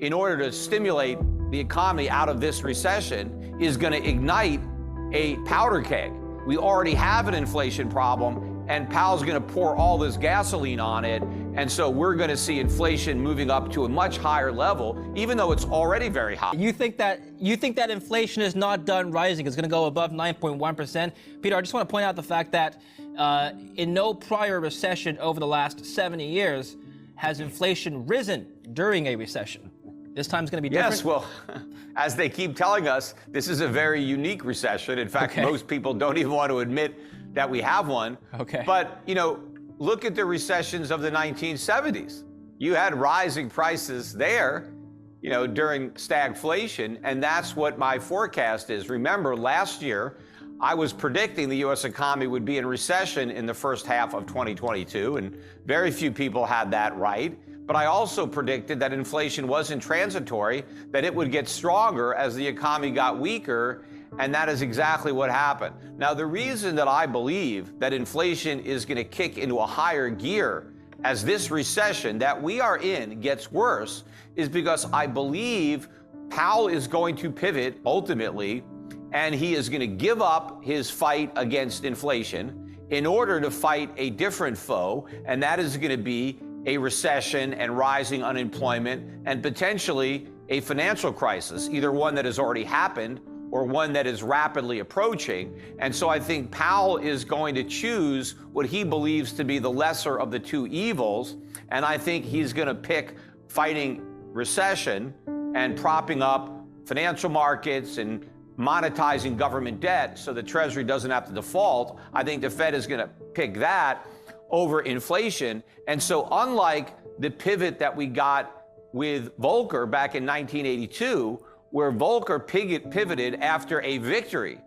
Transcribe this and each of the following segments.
in order to stimulate the economy out of this recession is going to ignite a powder keg. We already have an inflation problem, and Powell's going to pour all this gasoline on it. And so we're going to see inflation moving up to a much higher level, even though it's already very high. You think that inflation is not done rising? It's going to go above 9.1%. Peter, I just want to point out the fact that in no prior recession over the last 70 years has inflation risen during a recession. This time's going to be different? Yes, well, as they keep telling us, this is a very unique recession. In fact, most people don't even want to admit that we have one. Okay. But, look at the recessions of the 1970s. You had rising prices there, during stagflation, and that's what my forecast is. Remember, last year, I was predicting the U.S. economy would be in recession in the first half of 2022, and very few people had that right. But I also predicted that inflation wasn't transitory, that it would get stronger as the economy got weaker, and that is exactly what happened. Now, the reason that I believe that inflation is going to kick into a higher gear as this recession that we are in gets worse is because I believe Powell is going to pivot ultimately, and he is going to give up his fight against inflation in order to fight a different foe, and that is going to be a recession and rising unemployment and potentially a financial crisis, either one that has already happened or one that is rapidly approaching. And so I think Powell is going to choose what he believes to be the lesser of the two evils. And I think he's going to pick fighting recession and propping up financial markets and monetizing government debt so the Treasury doesn't have to default. I think the Fed is going to pick that over inflation. And so unlike the pivot that we got with Volcker back in 1982, where Volcker pivoted after a victory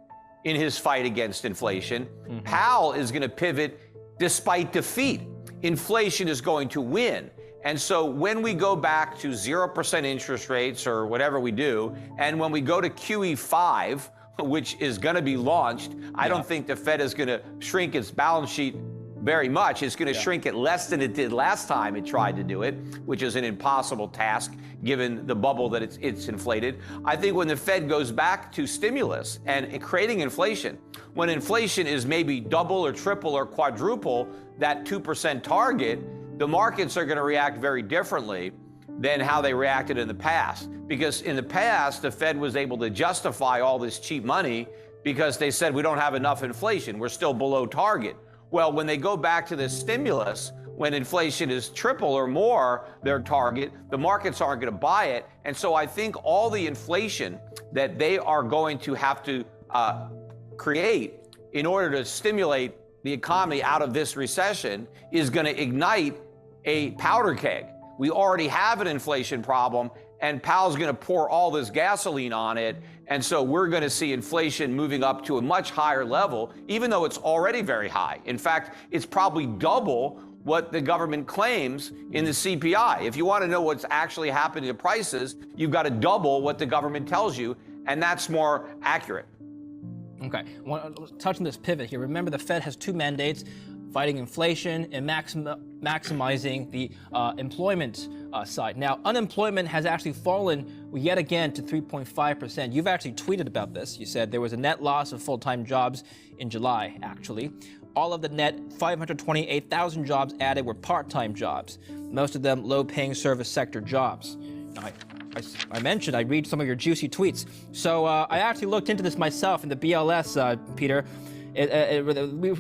in his fight against inflation, Powell is going to pivot despite defeat. Inflation is going to win. And so when we go back to 0% interest rates or whatever we do, and when we go to QE5, which is going to be launched, I don't think the Fed is going to shrink its balance sheet very much. It's going to shrink it less than it did last time it tried to do it, which is an impossible task given the bubble that it's inflated. I think when the Fed goes back to stimulus and creating inflation, when inflation is maybe double or triple or quadruple that 2% target, the markets are going to react very differently than how they reacted in the past. Because in the past, the Fed was able to justify all this cheap money because they said we don't have enough inflation. We're still below target. Well, when they go back to this stimulus, when inflation is triple or more their target, the markets aren't going to buy it. And so I think all the inflation that they are going to have to create in order to stimulate the economy out of this recession is going to ignite a powder keg. We already have an inflation problem, and Powell's going to pour all this gasoline on it. And so we're going to see inflation moving up to a much higher level, even though it's already very high. In fact, it's probably double what the government claims in the CPI. If you want to know what's actually happening to prices, you've got to double what the government tells you, and that's more accurate. Okay, I want to touch on this pivot here. Remember, the Fed has two mandates: fighting inflation and maximizing the employment side. Now, unemployment has actually fallen yet again to 3.5%. You've actually tweeted about this. You said there was a net loss of full-time jobs in July, actually. All of the net 528,000 jobs added were part-time jobs, most of them low-paying service sector jobs. Now, I mentioned I read some of your juicy tweets. So I actually looked into this myself in the BLS, Peter. A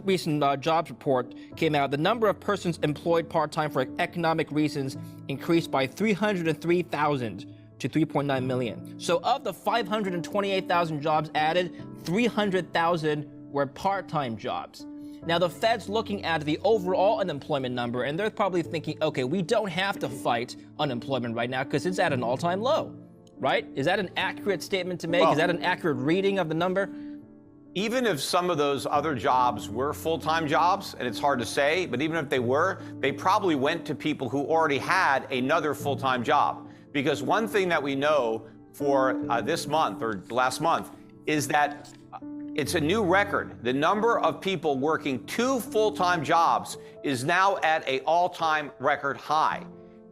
recent jobs report came out. The number of persons employed part-time for economic reasons increased by 303,000 to 3.9 million. So of the 528,000 jobs added, 300,000 were part-time jobs. Now, the Fed's looking at the overall unemployment number, and they're probably thinking, okay, we don't have to fight unemployment right now because it's at an all-time low, right? Is that an accurate statement to make? Is that an accurate reading of the number? Even if some of those other jobs were full-time jobs, and it's hard to say, but even if they were, they probably went to people who already had another full-time job. Because one thing that we know for this month or last month is that it's a new record. The number of people working two full-time jobs is now at an all-time record high.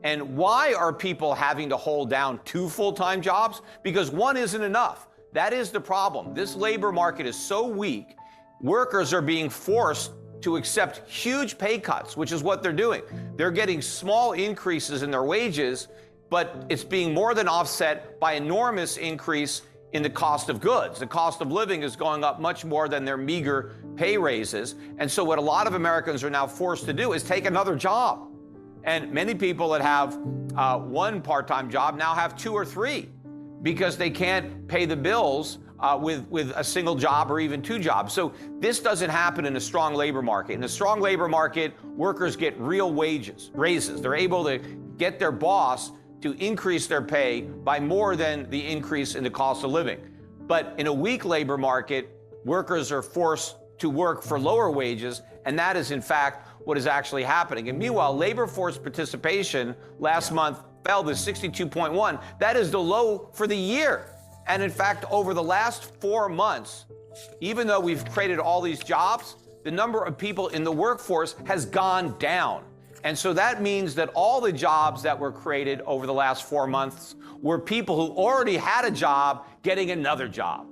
And why are people having to hold down 2 full-time jobs? Because one isn't enough. That is the problem. This labor market is so weak, workers are being forced to accept huge pay cuts, which is what they're doing. They're getting small increases in their wages, but it's being more than offset by enormous increase in the cost of goods. The cost of living is going up much more than their meager pay raises. And so what a lot of Americans are now forced to do is take another job. And many people that have one part-time job now have 2 or 3 because they can't pay the bills with a single job or even 2 jobs. So this doesn't happen in a strong labor market. In a strong labor market, workers get real wages, raises. They're able to get their boss to increase their pay by more than the increase in the cost of living. But in a weak labor market, workers are forced to work for lower wages, and that is in fact what is actually happening. And meanwhile, labor force participation last month fell to 62.1. That is the low for the year. And in fact, over the last 4 months, even though we've created all these jobs, the number of people in the workforce has gone down. And so that means that all the jobs that were created over the last 4 months were people who already had a job getting another job.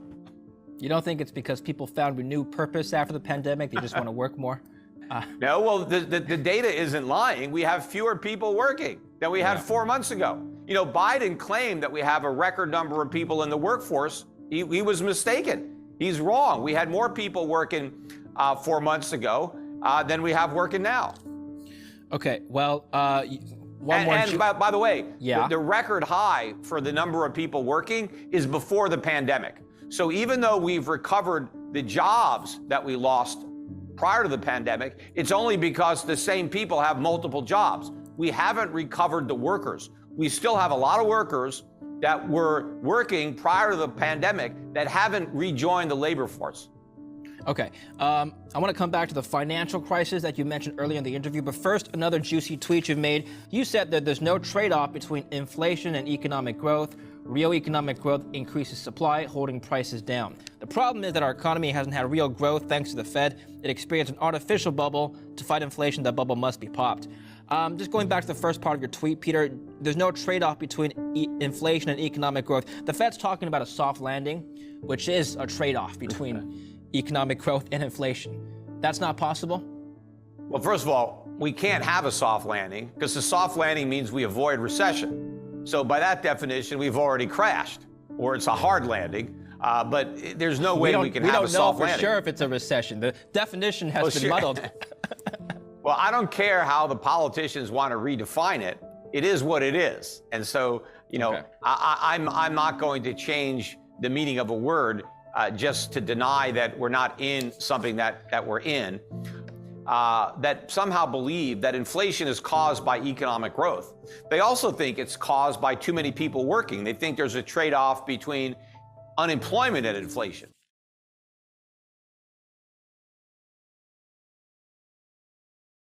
You don't think it's because people found renewed purpose after the pandemic? They just want to work more? No, well, the data isn't lying. We have fewer people working than we had 4 months ago. You know, Biden claimed that we have a record number of people in the workforce. He was mistaken. He's wrong. We had more people working 4 months ago than we have working now. Okay, well, by the way, Yeah. the record high for the number of people working is before the pandemic. So even though we've recovered the jobs that we lost prior to the pandemic, it's only because the same people have multiple jobs. We haven't recovered the workers. We still have a lot of workers that were working prior to the pandemic that haven't rejoined the labor force. Okay, I want to come back to the financial crisis that you mentioned earlier in the interview, but first, another juicy tweet you made. You said that there's no trade-off between inflation and economic growth. Real economic growth increases supply, holding prices down. The problem is that our economy hasn't had real growth thanks to the Fed. It experienced an artificial bubble. To fight inflation, that bubble must be popped. Just going back to the first part of your tweet, Peter, there's no trade-off between inflation and economic growth. The Fed's talking about a soft landing, which is a trade-off between economic growth and inflation. That's not possible? Well, first of all, we can't have a soft landing because a soft landing means we avoid recession. So by that definition, we've already crashed, or it's a hard landing. But there's no way we can have a soft landing. We don't know for sure if it's a recession. The definition has been muddled. Well, I don't care how the politicians want to redefine it. It is what it is. And so, you know, I'm not going to change the meaning of a word just to deny that we're not in something that we're in, that somehow believe that inflation is caused by economic growth. They also think it's caused by too many people working. They think there's a trade-off between unemployment and inflation.